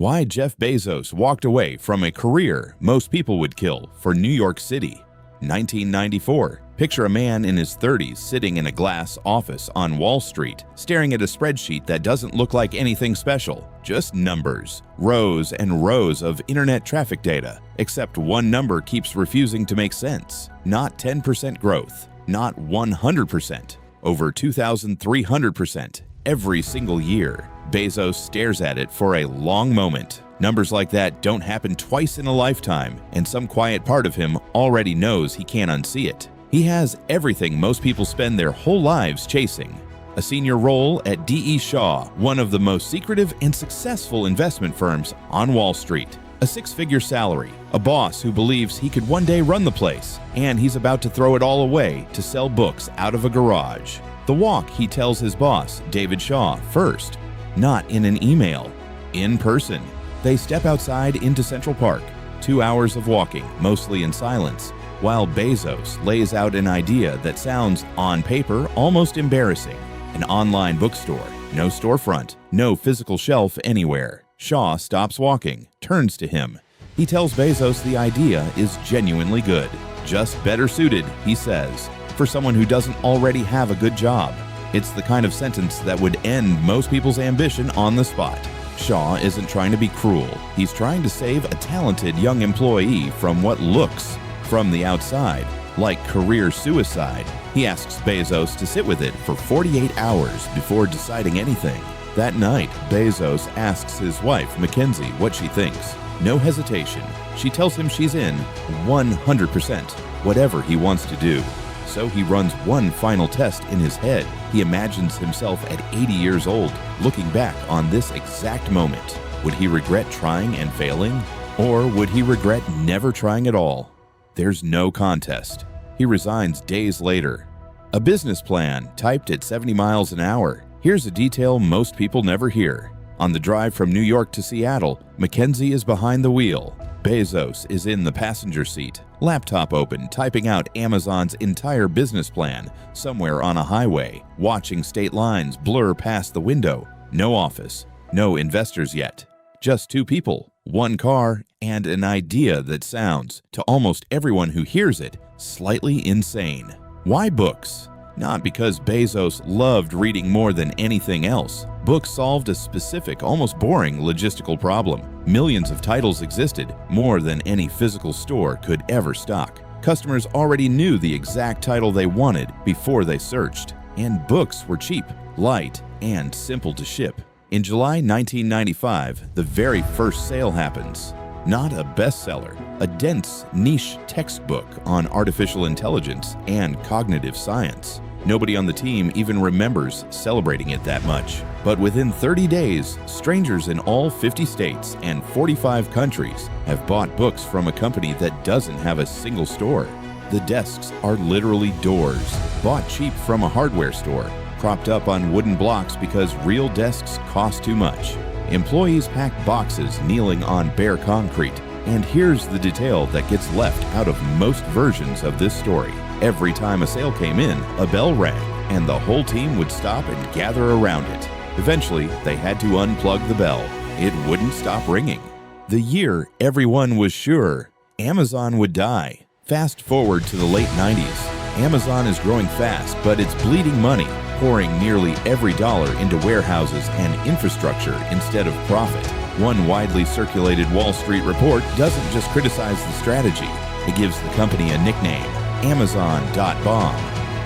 Why Jeff Bezos walked away from a career most people would kill for New York City. 1994. Picture a man in his 30s sitting in a glass office on Wall Street, staring at a spreadsheet that doesn't look like anything special, just numbers, rows and rows of internet traffic data, except one number keeps refusing to make sense. Not 10% growth, not 100%, over 2,300% every single year. Bezos stares at it for a long moment. Numbers like that don't happen twice in a lifetime, and some quiet part of him already knows he can't unsee it. He has everything most people spend their whole lives chasing. A senior role at D.E. Shaw, one of the most secretive and successful investment firms on Wall Street. A six-figure salary, a boss who believes he could one day run the place, and he's about to throw it all away to sell books out of a garage. The walk, he tells his boss, David Shaw, first. Not in an email, in person. They step outside into Central Park, 2 hours of walking, mostly in silence, while Bezos lays out an idea that sounds, on paper, almost embarrassing. An online bookstore, no storefront, no physical shelf anywhere. Shaw stops walking, turns to him. He tells Bezos the idea is genuinely good. Just better suited, he says, for someone who doesn't already have a good job. It's the kind of sentence that would end most people's ambition on the spot. Shaw isn't trying to be cruel. He's trying to save a talented young employee from what looks, from the outside, like career suicide. He asks Bezos to sit with it for 48 hours before deciding anything. That night, Bezos asks his wife, Mackenzie, what she thinks. No hesitation. She tells him she's in 100%, whatever he wants to do. So he runs one final test in his head. He imagines himself at 80 years old, looking back on this exact moment. Would he regret trying and failing? Or would he regret never trying at all? There's no contest. He resigns days later. A business plan typed at 70 miles an hour. Here's a detail most people never hear. On the drive from New York to Seattle, Mackenzie is behind the wheel. Bezos is in the passenger seat, laptop open, typing out Amazon's entire business plan somewhere on a highway, watching state lines blur past the window. No office, no investors yet. Just two people, one car, and an idea that sounds, to almost everyone who hears it, slightly insane. Why books? Not because Bezos loved reading more than anything else. Books solved a specific, almost boring logistical problem. Millions of titles existed, more than any physical store could ever stock. Customers already knew the exact title they wanted before they searched. And books were cheap, light, and simple to ship. In July 1995, the very first sale happens. Not a bestseller, a dense, niche textbook on artificial intelligence and cognitive science. Nobody on the team even remembers celebrating it that much. But within 30 days, strangers in all 50 states and 45 countries have bought books from a company that doesn't have a single store. The desks are literally doors, bought cheap from a hardware store, propped up on wooden blocks because real desks cost too much. Employees pack boxes kneeling on bare concrete. And here's the detail that gets left out of most versions of this story. Every time a sale came in, a bell rang, and the whole team would stop and gather around it. Eventually, they had to unplug the bell. It wouldn't stop ringing. The year everyone was sure Amazon would die. Fast forward to the late 90s. Amazon is growing fast, but it's bleeding money, pouring nearly every dollar into warehouses and infrastructure instead of profit. One widely circulated Wall Street report doesn't just criticize the strategy, it gives the company a nickname, Amazon.bomb.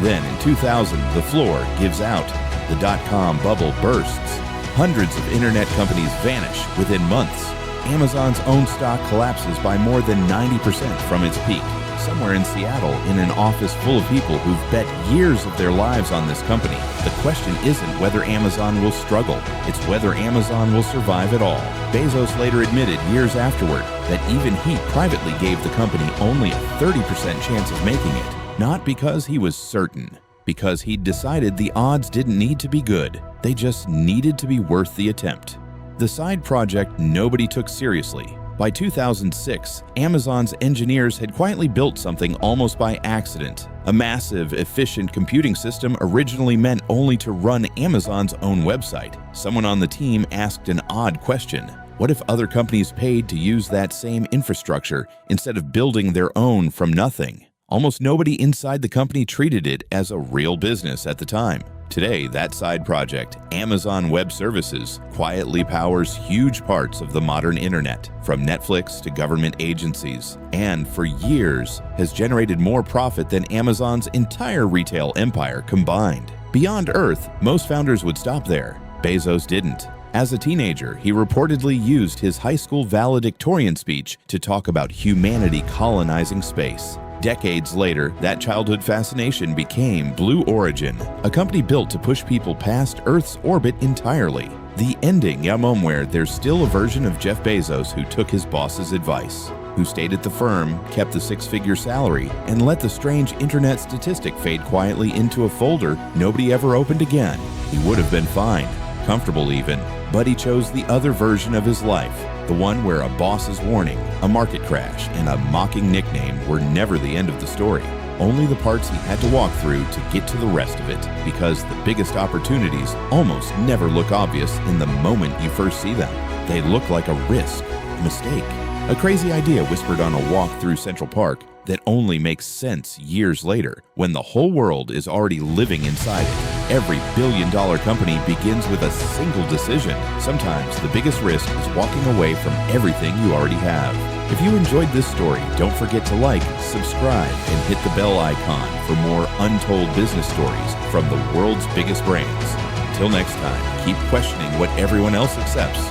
Then in 2000, the floor gives out. The dot-com bubble bursts. Hundreds of internet companies vanish within months. Amazon's own stock collapses by more than 90% from its peak. Somewhere in Seattle, in an office full of people who've bet years of their lives on this company, the question isn't whether Amazon will struggle, it's whether Amazon will survive at all. Bezos later admitted years afterward that even he privately gave the company only a 30% chance of making it. Not because he was certain, because he'd decided the odds didn't need to be good, they just needed to be worth the attempt. The side project nobody took seriously. By 2006, Amazon's engineers had quietly built something almost by accident. A massive, efficient computing system originally meant only to run Amazon's own website. Someone on the team asked an odd question. What if other companies paid to use that same infrastructure instead of building their own from nothing? Almost nobody inside the company treated it as a real business at the time. Today, that side project, Amazon Web Services, quietly powers huge parts of the modern internet, from Netflix to government agencies, and for years has generated more profit than Amazon's entire retail empire combined. Beyond Earth, most founders would stop there. Bezos didn't. As a teenager, he reportedly used his high school valedictorian speech to talk about humanity colonizing space. Decades later, that childhood fascination became Blue Origin, a company built to push people past Earth's orbit entirely. The ending, where there's still a version of Jeff Bezos who took his boss's advice, who stayed at the firm, kept the six-figure salary, and let the strange internet statistic fade quietly into a folder nobody ever opened again. He would have been fine, comfortable even, but he chose the other version of his life, the one where a boss's warning, a market crash, and a mocking nickname were never the end of the story. Only the parts he had to walk through to get to the rest of it, because the biggest opportunities almost never look obvious in the moment you first see them. They look like a risk, a mistake, a crazy idea whispered on a walk through Central Park that only makes sense years later, when the whole world is already living inside it. Every billion-dollar company begins with a single decision. Sometimes the biggest risk is walking away from everything you already have. If you enjoyed this story, don't forget to like, subscribe, and hit the bell icon for more untold business stories from the world's biggest brains. Until next time, keep questioning what everyone else accepts